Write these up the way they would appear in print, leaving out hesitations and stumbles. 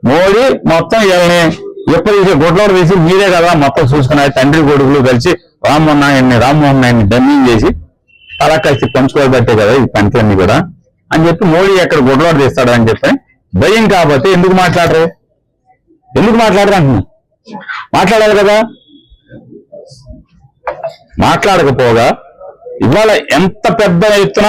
మోడీ మొత్తం వీళ్ళని ఎప్పుడు గుడ్లోడు వేసి మీరే కదా మొత్తం చూసుకున్నారు. తండ్రి కొడుకులు కలిసి రామ్మోహన్ నాయుడిని డమ్మింగ్ చేసి అలా కలిసి పంచుకోబట్టే కదా ఈ పంచాన్ని కూడా అని చెప్పి మోడీ ఎక్కడ గుడ్లోడు తీస్తాడు అని చెప్పి భయం. కాబట్టి ఎందుకు మాట్లాడరు అంటున్నా. మాట్లాడాలి కదా. మాట్లాడకపోగా ఇవాళ ఎంత పెద్ద ఎత్తున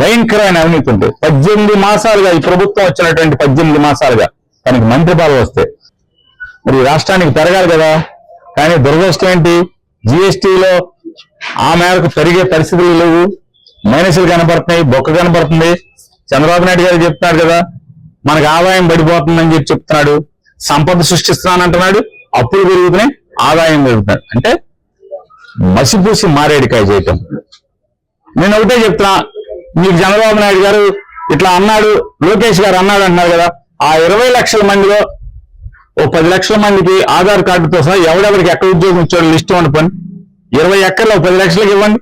భయంకరమైన అవినీతి ఉంటుంది. 18 మాసాలుగా ఈ ప్రభుత్వం వచ్చినటువంటి 18 మాసాలుగా తనకి మంత్రి పదవి వస్తే మరి రాష్ట్రానికి పెరగాలి కదా. కానీ దురదృష్టం ఏంటి, జిఎస్టీలో ఆ మేరకు పెరిగే పరిస్థితులు లేవు. మైనస్లు కనపడుతున్నాయి, బొక్క కనపడుతుంది. చంద్రబాబు నాయుడు గారు చెప్తున్నాడు కదా మనకు ఆదాయం పడిపోతుందని చెప్పి చెప్తున్నాడు. సంపద సృష్టిస్తున్నానంటున్నాడు, అప్పులు పెరుగుతున్నాయి, ఆదాయం పెరుగుతున్నాడు. అంటే మసిపూసి మారేడికాయ చేయటం. నేను ఒకటే చెప్తున్నా, మీకు చంద్రబాబు నాయుడు గారు ఇట్లా అన్నాడు, లోకేష్ గారు అన్నాడు అంటున్నారు కదా. ఆ 20 లక్షల మందిలో ఓ 10 లక్షల మందికి ఆధార్ కార్డుతో సహా ఎవడెవరికి ఎక్కడ ఉద్యోగం ఇచ్చాడు లిస్ట్ ఇవ్వండి. పని 20 ఎకర్లో 10 లక్షలకి ఇవ్వండి.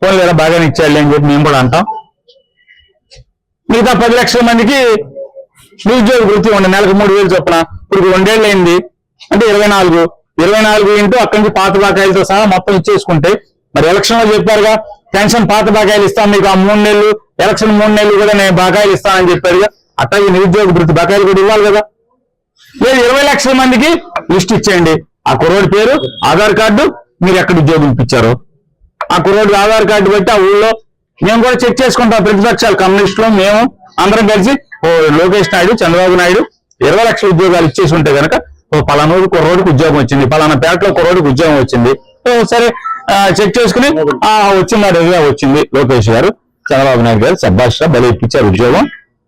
పోనీ లేదా బాగానే ఇచ్చాడు అని చెప్పి మేము కూడా అంటాం. మిగతా 10 లక్షల మందికి నిరుద్యోగ వృత్తి ఇవ్వండి, నెలకు 3,000 చొప్పున. ఇప్పుడు 2 ఏళ్ళు అయింది అంటే 24 ఇంటూ అక్కడి నుంచి పాత బకాయిలతో సహా మొత్తం ఇచ్చేసుకుంటే, మరి ఎలక్షన్ లో చెప్పారుగా పెన్షన్ పాత బకాయిలు ఇస్తాను మీకు, ఆ 3 నెలలు ఎలక్షన్ 3 నెలలు కూడా నేను బకాయిలు ఇస్తానని చెప్పారుగా. అట్లాగే నిరుద్యోగ వృత్తి బకాయిలు కూడా ఇవ్వాలి కదా. లేదు 20 లక్షల మందికి లిస్ట్ ఇచ్చేయండి. ఆ కుర్రోడి పేరు, ఆధార్ కార్డు, మీరు ఎక్కడ ఉద్యోగం ఇప్పించారో ఆ కుర్రోడి ఆధార్ కార్డు బట్టి ఆ ఊళ్ళో మేము కూడా చెక్ చేసుకుంటాం. ప్రతిపక్షాలు, కమ్యూనిస్టులు, మేము అందరం కలిసి లోకేష్ నాయుడు, చంద్రబాబు నాయుడు 20 లక్షల ఉద్యోగాలు ఇచ్చేసి ఉంటే కనుక పలానూరు కుర్రోడికి ఉద్యోగం వచ్చింది, పలానా పేటలో కుర్రోడికి ఉద్యోగం వచ్చింది, సరే చెక్ చేసుకుని వచ్చింది లోకేష్ గారు, చంద్రబాబు నాయుడు గారు సబ్బాష్ బలి ఇప్పించారు ఉద్యోగం.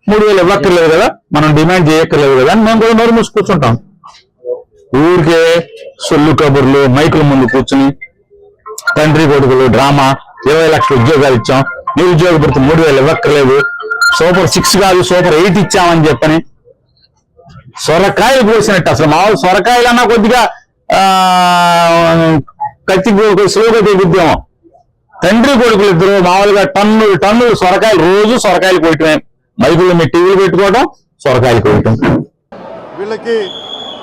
3,000 ఇవ్వక్కర్లేదు కదా, మనం డిమాండ్ చేయక్కర్లేదు కదా అని మేము కూడా నోరు మూసి కూర్చుంటాం. ఊరికే సొల్లు కబుర్లు మైకుల ముందు కూర్చుని తండ్రి కొడుకులు డ్రామా 20 లక్షల ఉద్యోగాలు ఇచ్చాం, నిరుద్యోగ భృతి 3,000 ఇవ్వక్కర్లేదు, సూపర్ 6 కాదు సూపర్ 8 ఇచ్చామని చెప్పని సొరకాయలు పోసినట్టు. అసలు మామూలు సొరకాయలు అన్నా కొద్దిగా కత్తి స్లోగా దిగుద్దాము. తండ్రి కొడుకులు ఇద్దరు మామూలుగా టన్నులు సొరకాయలు, రోజు సొరకాయలు కొట్టమే. మైకుల్లో మీ టీవీలు పెట్టుకోవడం, సొరకాయలు కొట్టడం. వీళ్ళకి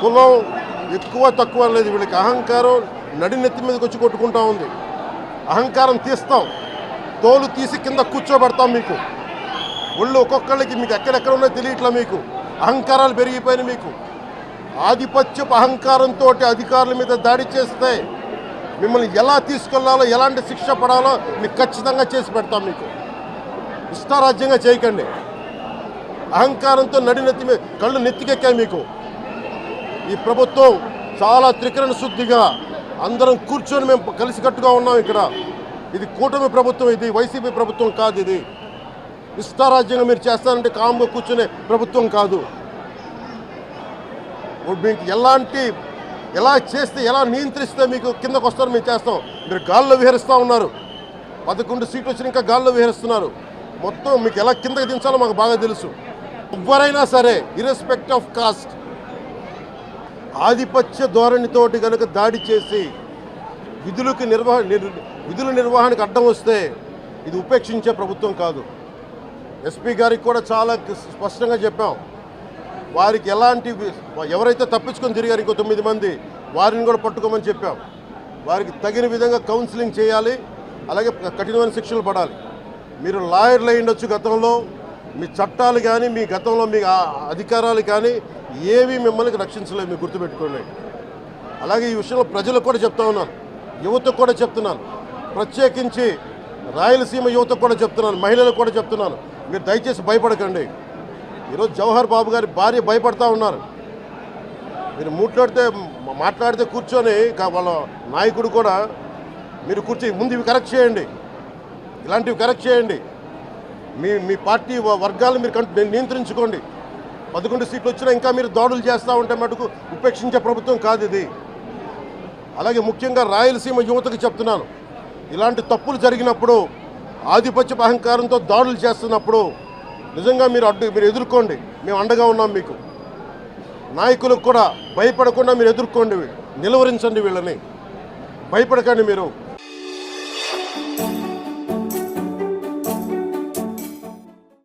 కులం ఎక్కువ తక్కువ లేదు, వీళ్ళకి అహంకారం నడినెత్తి మీదకి వచ్చి కొట్టుకుంటా ఉంది. అహంకారం తీస్తాం, తోలు తీసి కింద కూర్చోబెడతాం. మీకు ఒళ్ళు ఒక్కొక్కళ్ళకి మీకు ఎక్కడెక్కడ ఉన్నాయో తెలియట్లా. మీకు అహంకారాలు పెరిగిపోయినాయి. మీకు ఆధిపత్యపు అహంకారంతో అధికారుల మీద దాడి చేస్తే మిమ్మల్ని ఎలా తీసుకెళ్లాలో, ఎలాంటి శిక్ష పడాలో మీకు ఖచ్చితంగా చేసి పెడతాం. మీకు ఇష్టారాజ్యంగా చేయకండి. అహంకారంతో నడినెత్తి మీద కళ్ళు నెత్తికెక్కాయి. మీకు ఈ ప్రభుత్వం చాలా త్రికరణ శుద్ధిగా అందరం కూర్చొని మేము కలిసికట్టుగా ఉన్నాం. ఇక్కడ ఇది కూటమి ప్రభుత్వం, ఇది వైసీపీ ప్రభుత్వం కాదు. ఇది ఇష్టారాజ్యంగా మీరు చేస్తారంటే కామ్గా కూర్చునే ప్రభుత్వం కాదు. మీకు ఎలా చేస్తే, ఎలా నియంత్రిస్తే మీకు కిందకు వస్తారో మేము చేస్తాం. మీరు గాల్లో విహరిస్తూ ఉన్నారు. 11 సీట్లు వచ్చిన ఇంకా గాల్లో విహరిస్తున్నారు. మొత్తం మీకు ఎలా కిందకి దించాలో మాకు బాగా తెలుసు. ఎవరైనా సరే ఇర్రెస్పెక్ట్ ఆఫ్ కాస్ట్ ఆధిపత్య ధోరణితోటి కనుక దాడి చేసి విధుల నిర్వహణకు అడ్డం వస్తే ఇది ఉపేక్షించే ప్రభుత్వం కాదు. ఎస్పీ గారికి కూడా చాలా స్పష్టంగా చెప్పాం. వారికి ఎవరైతే తప్పించుకొని తిరిగారు ఇంకో 9 మంది, వారిని కూడా పట్టుకోమని చెప్పాం. వారికి తగిన విధంగా కౌన్సిలింగ్ చేయాలి, అలాగే కఠినమైన శిక్షలు పడాలి. మీరు లాయర్లు అయి ఉండొచ్చు గతంలో, మీ చట్టాలు కానీ మీ గతంలో మీ అధికారాలు కానీ ఏవి మిమ్మల్ని రక్షించలేదు, మీరు గుర్తుపెట్టుకోండి. అలాగే ఈ విషయంలో ప్రజలకు కూడా చెప్తా ఉన్నాను, యువతకు కూడా చెప్తున్నాను, ప్రత్యేకించి రాయలసీమ యువతకు కూడా చెప్తున్నాను, మహిళలకు కూడా చెప్తున్నాను, మీరు దయచేసి భయపడకండి. ఈరోజు జవహర్ బాబు గారి భార్య భయపడతా ఉన్నారు. మీరు మాట్లాడితే కూర్చొని వాళ్ళ నాయకుడు కూడా మీరు కూర్చొని ముందు ఇవి కరెక్ట్ చేయండి, ఇలాంటివి కరెక్ట్ చేయండి, మీ పార్టీ వర్గాలను మీరు నియంత్రించుకోండి. 11 సీట్లు వచ్చినా ఇంకా మీరు దాడులు చేస్తూ ఉంటే మటుకు ఉపేక్షించే ప్రభుత్వం కాదు ఇది. అలాగే ముఖ్యంగా రాయలసీమ యువతకు చెప్తున్నాను, ఇలాంటి తప్పులు జరిగినప్పుడు ఆధిపత్య అహంకారంతో దాడులు చేస్తున్నప్పుడు నిజంగా మీరు ఎదుర్కోండి, మేము అండగా ఉన్నాం మీకు. నాయకులకు కూడా భయపడకుండా మీరు ఎదుర్కోండి, నిలువరించండి, వీళ్ళని భయపడకండి మీరు.